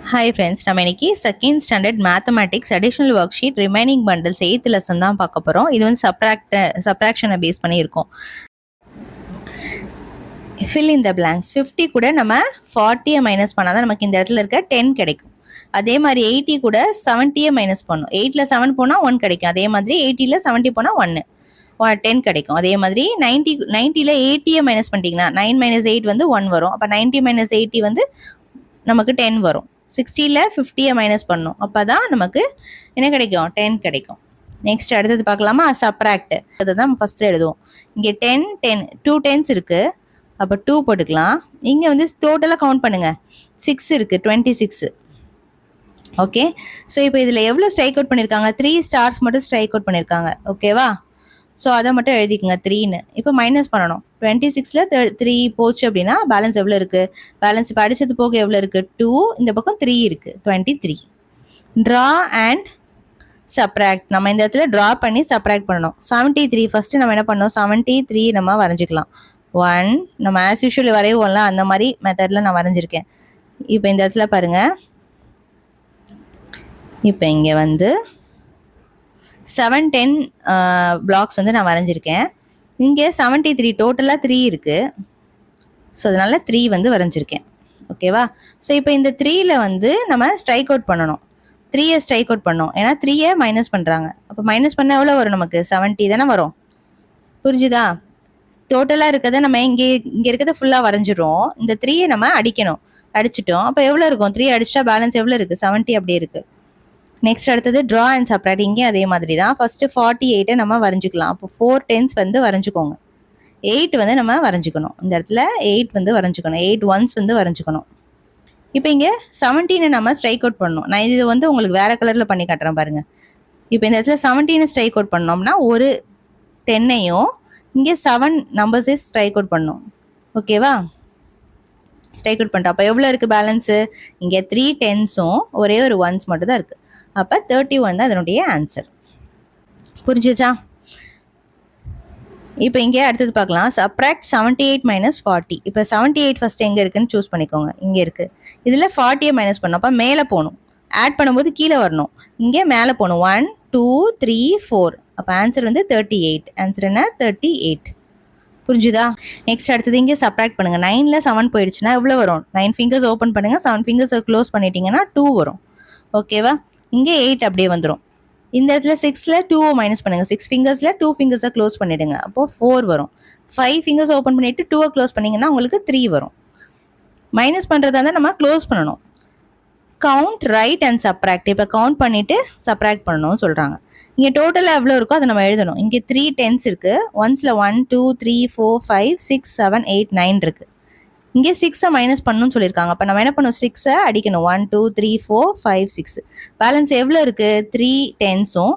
Hi friends, நம்ம இன்னைக்கு second standard mathematics additional work sheet remaining bundles 8th lesson தான் பார்க்க போகிறோம். இது வந்து சப்ராக்ஷனை பேஸ் பண்ணி இருக்கும். Fill in the blanks. 50 கூட நம்ம 40 மைனஸ் பண்ணால் தான் நமக்கு இந்த இடத்துல இருக்க 10 கிடைக்கும். அதே மாதிரி 80 கூட 70 மைனஸ் பண்ணும். 8ல் 7 போனால் 1 கிடைக்கும். அதே மாதிரி 80ல் 70 போனால் 10 கிடைக்கும். அதே மாதிரி 90ல் 80 மைனஸ் பண்ணிட்டீங்கன்னா 9 மைனஸ் 8 வந்து 1 வரும். அப்போ 90 மைனஸ் 80 வந்து நமக்கு 10 வரும். 60ல் 50 மைனஸ் பண்ணும். அப்போ தான் நமக்கு என்ன கிடைக்கும்? 10 கிடைக்கும். நெக்ஸ்ட் அடுத்தது பார்க்கலாமா? சப்ராக்ட். அதுதான் ஃபஸ்ட்டு எழுதுவோம். இங்கே 2 10s இருக்குது. அப்போ 2 போட்டுக்கலாம். இங்கே வந்து டோட்டலாக கவுண்ட் பண்ணுங்கள். 6 இருக்குது, 26. ஓகே, ஸோ இப்போ இதில் எவ்வளோ ஸ்ட்ரைக் அவுட் பண்ணியிருக்காங்க? 3 ஸ்டார்ஸ் மட்டும் ஸ்ட்ரைக் அவுட் பண்ணியிருக்காங்க. ஓகேவா? ஸோ அதை மட்டும் எழுதிக்கோங்க 3ன்னு. இப்போ மைனஸ் பண்ணணும். 26ல் 3 போச்சு அப்படின்னா பேலன்ஸ் எவ்வளோ இருக்குது? பேலன்ஸ் இப்போ அடிச்சது போக எவ்வளோ இருக்குது? 2. இந்த பக்கம் 3 இருக்குது, 23. Draw and subtract. நம்ம இந்த இடத்துல ட்ரா பண்ணி சப்ராக்ட் பண்ணணும். 73 ஃபஸ்ட்டு நம்ம என்ன பண்ணோம்? 73 நம்ம வரைஞ்சிக்கலாம். 1 நம்ம ஆஸ் யூஷுவல் வரைவோம்ல, அந்த மாதிரி மெத்தடில் நான் வரைஞ்சிருக்கேன். இப்போ இந்த இடத்துல பாருங்கள். இப்போ இங்கே வந்து 7 10 பிளாக்ஸ் வந்து நான் வரைஞ்சிருக்கேன். இங்கே 73 டோட்டலாக 3 இருக்குது. ஸோ அதனால் 3 வந்து வரைஞ்சிருக்கேன். ஓகேவா? ஸோ இப்போ இந்த 3ல் வந்து நம்ம ஸ்ட்ரைக் அவுட் பண்ணணும். 3யை ஸ்ட்ரைக் அவுட் பண்ணோம். ஏன்னா 3யை மைனஸ் பண்ணுறாங்க. அப்போ மைனஸ் பண்ணால் எவ்வளோ வரும்? நமக்கு 70 தானே வரும். புரிஞ்சுதா? டோட்டலாக இருக்கிறத நம்ம இங்கே இருக்கிறத ஃபுல்லாக வரைஞ்சிடும். இந்த 3யை நம்ம அடிக்கணும். அடிச்சிட்டோம். அப்போ எவ்வளோ இருக்கும்? 3 அடிச்சிட்டா பேலன்ஸ் எவ்வளோ இருக்குது? 70 அப்படியே இருக்குது. நெக்ஸ்ட் அடுத்தது ட்ரா அண்ட் சப்ராக்ட். இங்கே அதே மாதிரி தான். ஃபஸ்ட்டு 48 நம்ம வரைஞ்சிக்கலாம். அப்போ 4 10s வந்து வரைஞ்சிக்கோங்க. 8 வந்து நம்ம வரைஞ்சிக்கணும். இந்த இடத்துல 8 வந்து வரைஞ்சிக்கணும். 8 1s வந்து வரைஞ்சிக்கணும். இப்போ இங்கே 17 நம்ம ஸ்ட்ரைக் அவுட் பண்ணணும். நான் இது வந்து உங்களுக்கு வேறு கலரில் பண்ணி காட்டுறேன் பாருங்கள். இப்போ இந்த இடத்துல 17 ஸ்ட்ரைக் அவுட் பண்ணோம்னா ஒரு 10ஐயும் இங்கே 7 நம்பர்ஸே ஸ்ட்ரைக் அவுட் பண்ணணும். ஓகேவா? ஸ்ட்ரைக் அவுட் பண்ணிட்டோம். அப்போ எவ்வளோ இருக்குது பேலன்ஸு? இங்கே 3 10ஸும் ஒரே ஒரு 1s மட்டும் தான் இருக்குது. அப்போ 31 தான் அதனுடைய ஆன்சர். புரிஞ்சுச்சா? இப்போ இங்கே அடுத்தது பார்க்கலாம். Subtract 78 minus 40. இப்போ 78 ஃபஸ்ட்டு எங்கே இருக்குன்னு சூஸ் பண்ணிக்கோங்க. இங்கே இருக்குது. இதில் 40யை மைனஸ் பண்ணோம். அப்போ மேலே போகணும். ஆட் பண்ணும்போது கீழே வரணும். இங்கே மேலே போகணும். 1 2 3 4. அப்போ ஆன்சர் வந்து 38. ஆன்சர் என்ன? 38. புரிஞ்சுதா? நெக்ஸ்ட் அடுத்தது இங்கே சப்ராக்ட் பண்ணுங்கள். 9ல் 7 போயிடுச்சுன்னா எவ்வளோ வரும்? 9 ஃபிங்கர்ஸ் ஓப்பன் பண்ணுங்கள். 7 ஃபிங்கர்ஸை க்ளோஸ் பண்ணிட்டீங்கன்னா 2 வரும். ஓகேவா? இங்கே 8 அப்படியே வந்துடும். இந்த இடத்துல 6ல் 2 மைனஸ் பண்ணுங்கள். 6 ஃபிங்கர்ஸில் 2 ஃபிங்கர்ஸை க்ளோஸ் பண்ணிவிடுங்க. அப்போது 4 வரும். 5 ஃபிங்கர்ஸ் ஓப்பன் பண்ணிவிட்டு 2 க்ளோஸ் பண்ணிங்கன்னா உங்களுக்கு 3 வரும். மைனஸ் பண்ணுறதா இருந்தால் நம்ம க்ளோஸ் பண்ணணும். Count right and subtract. இப்போ கவுண்ட் பண்ணிவிட்டு சப்ராக்ட் பண்ணணும்னு சொல்கிறாங்க. இங்கே டோட்டலாக எவ்வளோ இருக்கோ அதை நம்ம எழுதணும். இங்கே 3 10s இருக்குது. 1ஸில் 1 2 3 4 5 6 7 8 9 இருக்குது. இங்கே 6யை மைனஸ் பண்ணணும்னு சொல்லியிருக்காங்க. அப்போ நம்ம என்ன பண்ணணும்? 6யை அடிக்கணும். 1 2 3 4 5 6. பேலன்ஸ் எவ்வளோ இருக்குது? 3 10ஸும்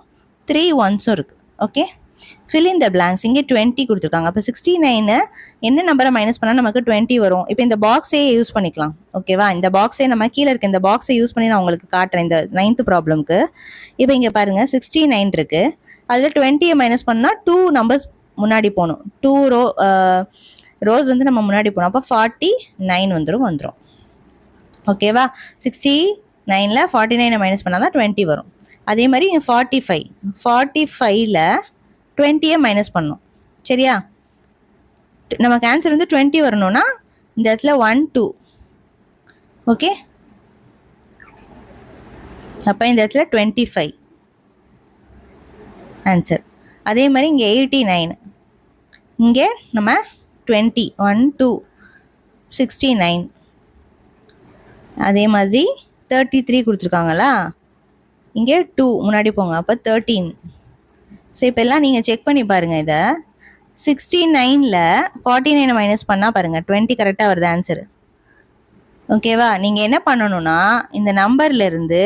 3 1ஸும் இருக்குது. Okay, fill in the blanks. இங்கே 20 கொடுத்துருக்காங்க. அப்போ 69 என்ன நம்பரை மைனஸ் பண்ணால் நமக்கு 20 வரும். இப்போ இந்த பாக்ஸே யூஸ் பண்ணிக்கலாம். ஓகேவா? இந்த பாக்ஸே நம்ம கீழே இருக்க இந்த பாக்ஸை யூஸ் பண்ணி நான் உங்களுக்கு காட்டுறேன் இந்த 9th ப்ராப்ளம்க்கு. இப்போ இங்கே பாருங்கள் 69 இருக்குது. அதில் 20யை மைனஸ் பண்ணால் 2 நம்பர்ஸ் முன்னாடி போகணும். 2 ரோஸ் வந்து நம்ம முன்னாடி போனோம். அப்போ 49 வந்துடும். ஓகேவா? 69ல் 49 மைனஸ் பண்ணால் தான் 20 வரும். அதே மாதிரி 45ல் 20யை மைனஸ் பண்ணணும். சரியா? நமக்கு ஆன்சர் வந்து 20 வரணும்னா இந்த இடத்துல 1 2. ஓகே, அப்போ இந்த இடத்துல 25 ஆன்சர். அதே மாதிரி இங்கே 89. இங்கே நம்ம 20 1 2 69. அதே மாதிரி 33 கொடுத்துருக்காங்களா? இங்கே 2 முன்னாடி போங்க. அப்போ 13. ஸோ இப்போ எல்லாம் நீங்கள் செக் பண்ணி பாருங்கள். இதை 69ல் 49 மைனஸ் பண்ணால் பாருங்கள் 20 கரெக்டாக வருது ஆன்சரு. ஓகேவா? நீங்கள் என்ன பண்ணணும்னா இந்த நம்பர்லேருந்து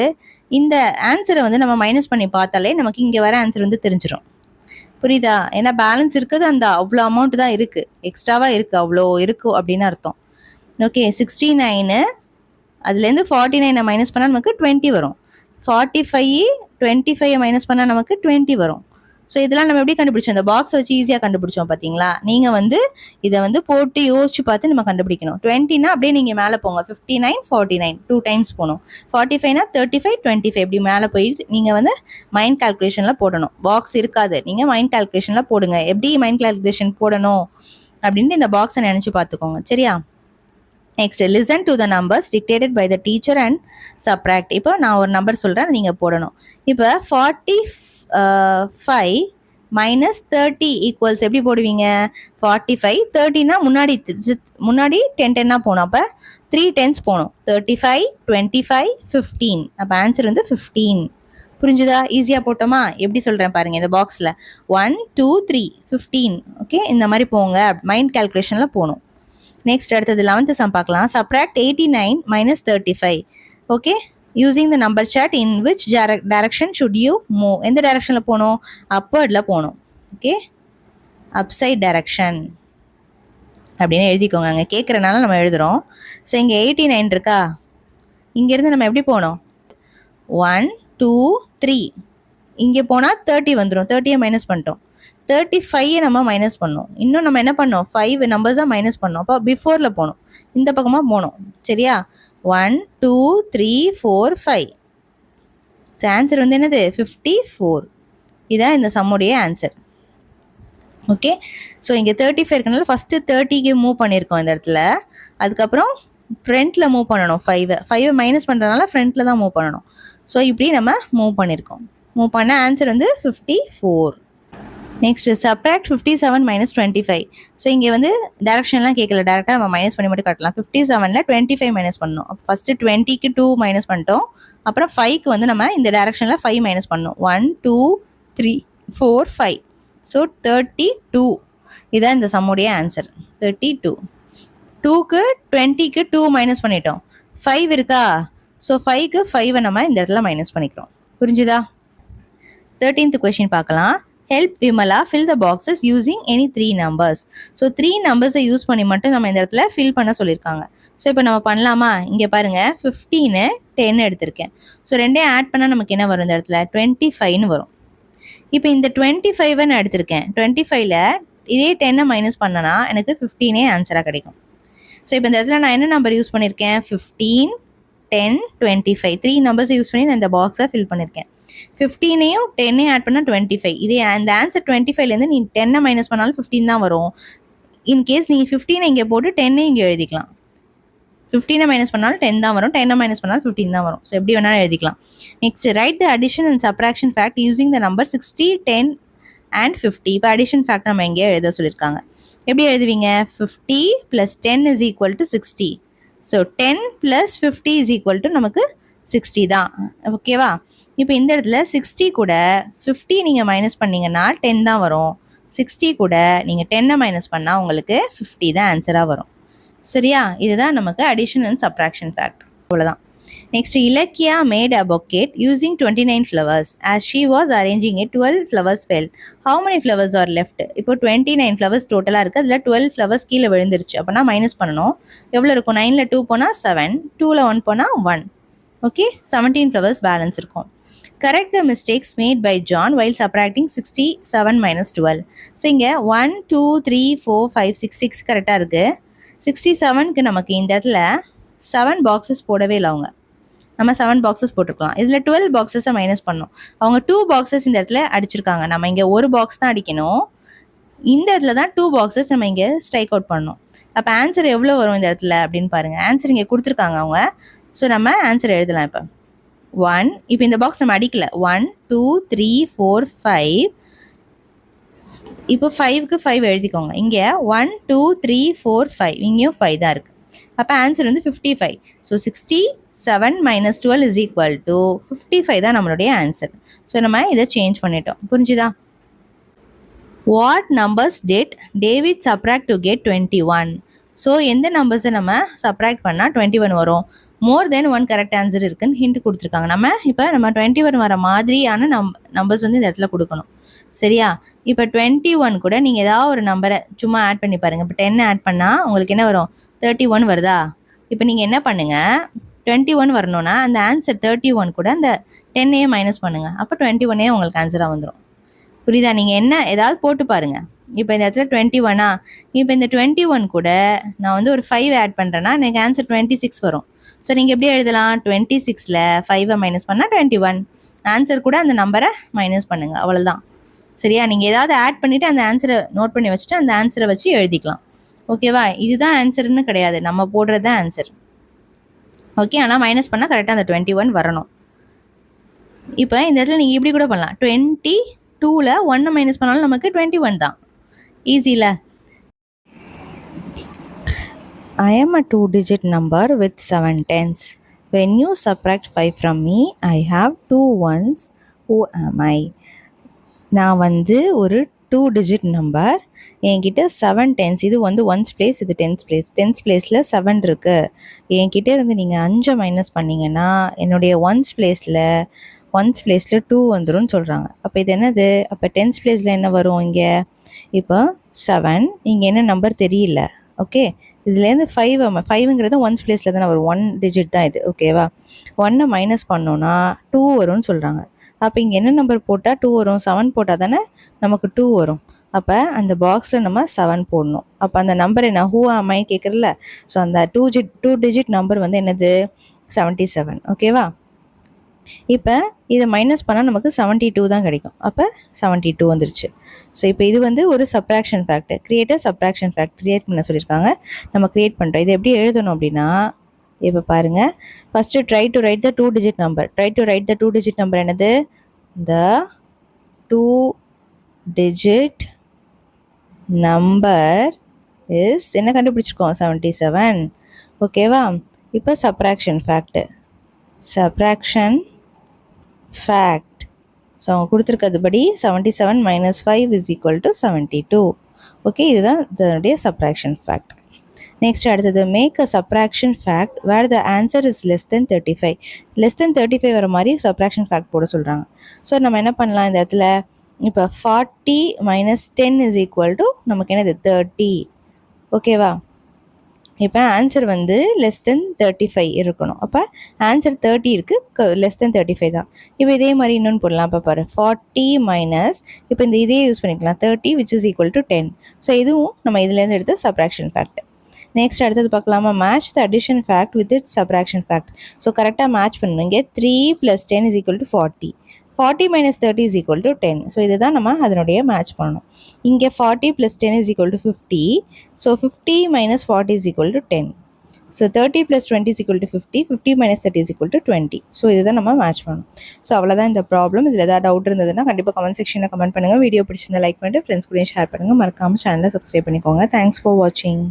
இந்த ஆன்சரை வந்து நம்ம மைனஸ் பண்ணி பார்த்தாலே நமக்கு இங்கே வர ஆன்சர் வந்து தெரிஞ்சிடும். புரியுதா? ஏன்னா பேலன்ஸ் இருக்குது, அந்த அவ்வளோ அமௌண்ட் தான் இருக்குது, எக்ஸ்ட்ராவாக இருக்குது, அவ்வளோ இருக்கும் அப்படின்னு அர்த்தம். ஓகே, 69 அதுலேருந்து 49 மைனஸ் பண்ணால் நமக்கு 20 வரும். 45 25 மைனஸ் பண்ணால் நமக்கு 20 வரும். ஸோ இதெல்லாம் நம்ம எப்படி கண்டுபிடிச்சோம்? இந்த பாக்ஸ் வச்சு ஈஸியாக கண்டுபிடிச்சோம் பார்த்தீங்களா? நீங்கள் வந்து இதை வந்து போட்டு யோசிச்சு பார்த்து நம்ம கண்டுபிடிக்கணும். 20னா அப்படியே நீங்கள் மேலே போங்க. 59, 49 2 டைம்ஸ் போகணும். 45னா 35, 25 இப்படி மேலே போய் நீங்கள் வந்து மைண்ட் கால்குலேஷனில் போடணும். பாக்ஸ் இருக்காது, நீங்கள் மைண்ட் கால்குலேஷனில் போடுங்க. எப்படி மைண்ட் கால்குலேஷன் போடணும் அப்படின்ட்டு இந்த பாக்ஸை நினச்சி பார்த்துக்கோங்க. சரியா? Next, listen to the numbers dictated by the teacher and subtract. இப்போ நான் ஒரு நம்பர் சொல்கிறேன், அதை நீங்கள் போடணும். இப்போ 45 minus 30 ஈக்குவல்ஸ் எப்படி போடுவீங்க? 45 30னா முன்னாடி 10 போகணும். அப்போ 3 10s போகணும். 35 25 15. அப்போ ஆன்சர் வந்து 15. புரிஞ்சுதா? ஈஸியாக போட்டோமா? எப்படி சொல்கிறேன் பாருங்கள். இந்த பாக்ஸில் 1 2 3 15. ஓகே, இந்த மாதிரி போங்க. மைண்ட் கால்குலேஷனில் போகணும். நெக்ஸ்ட் அடுத்தது 11th சம் பார்க்கலாம். Subtract 89 minus 35. Okay, using the number chart in which direction should you move. எந்த டைரக்ஷனில் போகணும்? அப்பர்டில் போகணும். ஓகே, அப்சைட் டைரக்ஷன் அப்படின்னு எழுதிக்கோங்க. அங்கே கேட்குறனால நம்ம எழுதுகிறோம். ஸோ இங்கே 89 இருக்கா? இங்கேருந்து நம்ம எப்படி போகணும்? 1 2 3. இங்கே போனால் 30 வந்துடும். 30யை மைனஸ் பண்ணிட்டோம். 35 நம்ம மைனஸ் பண்ணோம். இன்னும் நம்ம என்ன பண்ணோம்? 5 நம்பர்ஸாக மைனஸ் பண்ணோம். அப்போ பிஃபோரில் போகணும், இந்த பக்கமாக போகணும். சரியா? 1 2 3 4 5. ஸோ ஆன்சர் வந்து என்னது? 54. இதான் இந்த சம்முடைய ஆன்சர். ஓகே, ஸோ இங்கே 35 இருக்கனால ஃபஸ்ட்டு 30க்கு மூவ் பண்ணியிருக்கோம் இந்த இடத்துல. அதுக்கப்புறம் ஃப்ரண்ட்டில் மூவ் பண்ணணும். 5 மைனஸ் பண்ணுறதுனால ஃப்ரண்ட்டில் தான் மூவ் பண்ணணும். ஸோ இப்படி நம்ம மூவ் பண்ணியிருக்கோம். மூவ் பண்ண ஆன்சர் வந்து 54. Next, subtract 57 minus 25. ஸோ இங்கே வந்து டேரக்ஷன்லாம் கேட்கல, டேரெக்டாக நம்ம மைனஸ் பண்ணி மட்டும் காட்டலாம். 57ல் 25 மைனஸ் பண்ணணும். அப்போ ஃபஸ்ட்டு 20க்கு 2 மைனஸ் பண்ணிட்டோம். அப்புறம் 5க்கு வந்து நம்ம இந்த டேரக்ஷனில் 5 மைனஸ் பண்ணணும். 1 2 3 4 5. ஸோ 32. இதான் இந்த சம்முடைய ஆன்சர். 32. 2க்கு 20க்கு 2 மைனஸ் பண்ணிட்டோம். 5 இருக்கா? ஸோ 5க்கு 5 நம்ம இந்த இடத்துல மைனஸ் பண்ணிக்கிறோம். புரிஞ்சுதா? 13th கொஷின் பார்க்கலாம். Help Vimala fill the boxes using any 3 numbers. So 3 நம்பர்ஸை யூஸ் பண்ணி மட்டும் நம்ம இந்த இடத்துல ஃபில் பண்ண சொல்லியிருக்காங்க. ஸோ இப்போ நம்ம பண்ணலாமா? இங்கே பாருங்கள், 15 10 எடுத்திருக்கேன். ஸோ ரெண்டையும் ஆட் பண்ணால் நமக்கு என்ன வரும்? இந்த இடத்துல 25ன்னு வரும். இப்போ இந்த 25 நான் எடுத்திருக்கேன். 25ல் இதே 10 மைனஸ் பண்ணனா எனக்கு 15 ஆன்சராக கிடைக்கும். ஸோ இப்போ இந்த இடத்துல நான் என்ன நம்பர் யூஸ் பண்ணியிருக்கேன்? 15 10 25. 3 நம்பர்ஸை யூஸ் பண்ணி நான் இந்த பாக்ஸை ஃபில் பண்ணியிருக்கேன். 15ஐயும் 10ஐயும் ஆட் பண்ணால் 25. இதே அந்த ஆன்சர் 25லேருந்து நீ 10 மைனஸ் பண்ணாலும் 15 தான் வரும். இன்கேஸ் நீங்கள் 15 இங்கே போட்டு 10 இங்கே எழுதிக்கலாம். 15 மைனஸ் பண்ணாலும் 10 தான் வரும். 10 மைனஸ் பண்ணாலும் 15 தான் வரும். ஸோ எப்படி வேணாலும் எழுதிக்கலாம். Next, right the addition and subtraction fact using the number 60 10 and 50. இப்போ அடிஷன் ஃபேக்ட் நம்ம இங்கே எழுத சொல்லியிருக்காங்க. எப்படி எழுதுவீங்க? 50 + 10 is equal to 60. So 10 + 50 is equal to நமக்கு 60 தான். ஓகேவா? இப்போ இந்த இடத்துல 60 கூட 50 நீங்கள் மைனஸ் பண்ணிங்கன்னா 10 தான் வரும். 60 கூட நீங்கள் 10 மைனஸ் பண்ணால் உங்களுக்கு 50 தான் ஆன்சராக வரும். சரியா? இதுதான் நமக்கு அடிஷன் அண்ட் சப்ராக்ஷன் ஃபேக்ட். அவ்வளோதான். Next, Ilakkiya made a pocket using 29 flowers. As she was arranging it, 12 flowers fell. How many flowers are left? இப்போ 29 flowers டோட்டலாக இருக்குது. அதில் 12 flowers கீழே விழுந்துருச்சு. அப்போனா மைனஸ் பண்ணணும். எவ்வளோ இருக்கும்? 9ல் 2 போனால் 7, 2ல் 1 போனால் 1. ஓகே, 17 flowers பேலன்ஸ் இருக்கும். Correct the mistakes made by John while subtracting 67 minus 12. So இங்கே 1 2 3 4 5 6 6 கரெக்டாக இருக்குது. 67க்கு நமக்கு இந்த இடத்துல 7 பாக்ஸஸ் போடவே இல்லை. அவங்க நம்ம 7 பாக்ஸஸ் போட்டிருக்கலாம். இதில் 12 பாக்ஸஸை மைனஸ் பண்ணோம். அவங்க 2 பாக்ஸஸ் இந்த இடத்துல அடிச்சிருக்காங்க. நம்ம இங்கே ஒரு பாக்ஸ் தான் அடிக்கணும். இந்த இடத்துல தான் 2 பாக்ஸஸ் நம்ம இங்கே ஸ்ட்ரைக் அவுட் பண்ணணும். அப்போ ஆன்சர் எவ்வளோ வரும் இந்த இடத்துல அப்படின்னு பாருங்கள். ஆன்சர் இங்கே கொடுத்துருக்காங்க அவங்க. ஸோ நம்ம ஆன்சர் எழுதலாம். இப்போ 1, இப்போ இந்த பாக்ஸ் நம்ம அடிக்கல. 1 2 3 4 5. இப்போ 5க்கு 5 எழுதிக்கோங்க. இங்கே 1 2 3 4 5. இங்கேயும் 5 தான் இருக்குது. அப்போ ஆன்சர் வந்து 55. So 67 minus 12 is equal to 55 தான் நம்மளுடைய ஆன்சர். ஸோ நம்ம இதை சேஞ்ச் பண்ணிட்டோம். புரிஞ்சுதா? What numbers did David subtract to get 21? So எந்த நம்பர்ஸை நம்ம சப்ராக்ட் பண்ணால் 21 வரும்? மோர் தென் 1 கரெக்ட் ஆன்சர் இருக்குன்னு ஹிண்ட் கொடுத்துருக்காங்க. நம்ம 21 வர மாதிரியான நம்பர்ஸ் வந்து இந்த இடத்துல கொடுக்கணும். சரியா? இப்போ 21 கூட நீங்கள் ஏதாவது ஒரு நம்பரை சும்மா ஆட் பண்ணி பாருங்கள். இப்போ 10 ஆட் பண்ணால் உங்களுக்கு என்ன வரும்? 31 வருதா? இப்போ நீங்கள் என்ன பண்ணுங்கள், 21 வரணும்னா அந்த ஆன்சர் 31 கூட அந்த 10ஐயே மைனஸ் பண்ணுங்கள். அப்போ 21ஏ உங்களுக்கு ஆன்சராக வந்துடும். புரியுதா? நீங்கள் என்ன ஏதாவது போட்டு பாருங்கள். இப்போ இந்த இடத்துல 21 இப்போ இந்த 21 கூட நான் வந்து ஒரு 5 ஆட் பண்ணுறேன்னா எனக்கு ஆன்சர் 26 வரும். ஸோ நீங்கள் எப்படி எழுதலாம்? 26ல் 5 மைனஸ் பண்ணால் 21. ஆன்சர் கூட அந்த நம்பரை மைனஸ் பண்ணுங்கள், அவ்வளோதான். சரியா? நீங்கள் ஏதாவது ஆட் பண்ணிவிட்டு அந்த ஆன்சரை நோட் பண்ணி வச்சுட்டு அந்த ஆன்சரை வச்சு எழுதிக்கலாம். ஓகேவா? இதுதான் ஆன்சர்னு கிடையாது, நம்ம போடுறது தான் ஆன்சர். ஓகே, ஆனால் மைனஸ் பண்ணால் கரெக்டாக அந்த 21 வரணும். இப்போ இந்த இடத்துல நீங்கள் இப்படி கூட பண்ணலாம். 22ல் 1 மைனஸ் பண்ணாலும் நமக்கு 21 தான். ஈஸியில். I am a 2-digit number with 7 tens. When you subtract 5 from me, I have 2 ones. Who am I? நான் வந்து ஒரு 2-digit நம்பர், என்கிட்ட 7 டென்ஸ். இது வந்து ஒன்ஸ் பிளேஸ், இது டென்ஸ் பிளேஸ். டென்ஸ் பிளேஸில் 7 இருக்குது. என்கிட்ட இருந்து நீங்கள் 5 மைனஸ் பண்ணிங்கன்னா என்னுடைய ஒன்ஸ் பிளேஸில் 2 வந்துடும் சொல்கிறாங்க. அப்போ இது என்னது? அப்போ டென்ஸ் பிளேஸில் என்ன வரும் இங்கே? இப்போ 7, இங்கே என்ன நம்பர் தெரியல. ஓகே, இதுலேருந்து 5ங்கிறது ஒன்ஸ் பிளேஸில் தானே வரும், 1 டிஜிட் தான் இது. ஓகேவா? 1 மைனஸ் பண்ணோன்னா 2 வரும்னு சொல்கிறாங்க. அப்போ இங்கே என்ன நம்பர் போட்டால் 2 வரும்? 7 போட்டால் தானே நமக்கு 2 வரும். அப்போ அந்த பாக்ஸில் நம்ம 7 போடணும். அப்போ அந்த நம்பர் என்ன? ஹூ ஆம் ஐ கேட்குறல. ஸோ அந்த 2 டிஜிட் நம்பர் வந்து என்னது? 77. ஓகேவா? இப்போ இதை மைனஸ் பண்ணால் நமக்கு 72 தான் கிடைக்கும். அப்போ 72 வந்துருச்சு. ஸோ இப்போ இது வந்து ஒரு subtraction fact. Create subtraction fact create பண்ண சொல்லியிருக்காங்க, நம்ம கிரியேட் பண்ணுறோம். இதை எப்படி எழுதணும் அப்படின்னா, இப்போ பாருங்கள், first try to right the 2 digit number. Try to right the 2 digit number என்னது? த 2 டிஜிட் நம்பர் இஸ் என்ன கண்டுபிடிச்சிருக்கோம்? 77. ஓகேவா? இப்போ சப்ராக்ஷன் ஃபேக்ட். ஸோ அவங்க கொடுத்துருக்கிறதுபடி 77 minus 5 is equal to 72. Okay, இதுதான் இதனுடைய சப்ராக்ஷன் ஃபேக்ட். நெக்ஸ்ட் அடுத்தது, make a subtraction fact where the answer is less than 35. Less than 35 வர மாதிரி சப்ராக்ஷன் ஃபேக்ட் போட சொல்கிறாங்க. ஸோ நம்ம என்ன பண்ணலாம் இந்த இடத்துல? இப்போ 40 minus 10 is equal to நமக்கு என்னது? 30. ஓகேவா? இப்போ ஆன்சர் வந்து லெஸ் தென் 35 இருக்கணும். அப்போ ஆன்சர் 30 இருக்குது, லெஸ் தென் 35 தான். இப்போ இதே மாதிரி இன்னொன்று போடலாம். அப்போ பாரு, 40 மைனஸ், இப்போ இந்த இதே யூஸ் பண்ணிக்கலாம், 30 which is equal to 10. So இதுவும் நம்ம இதுலேருந்து எடுத்த சப்ராக்ஷன் ஃபேக்ட். நெக்ஸ்ட் அடுத்தது பார்க்கலாமா? Match the addition fact with it's subtraction fact. So கரெக்டாக மேட்ச் பண்ணணும். இங்கே 3 + 10 is equal to 40. 40 minus 30 is equal to 10. So இதுதான் நம்ம அதனுடைய மேட்ச் பண்ணணும். இங்கே 40 + 10 is equal to 50. So 50 minus 40 is equal to 10. So 30 + 20 is equal to 50. 50 minus 30 is equal to 20. So இதுதான் நம்ம மேட்ச் பண்ணணும். ஸோ அவ்வளோதான் இந்த ப்ராப்ளம். இதில் ஏதாவது டவுட் இருந்ததுன்னா கண்டிப்பாக கமெண்ட் செக்ஷனில் கமெண்ட் பண்ணுங்கள். வீடியோ பிடிச்சிருந்தா லைக் பண்ணிட்டு ஃப்ரெண்ட்ஸ் கூட ஷேர் பண்ணுங்கள். மறக்காமல் சேனலை சப்ஸ்கிரைப் பண்ணிக்கோங்க. தேங்க்ஸ் ஃபார் வாட்சிங்.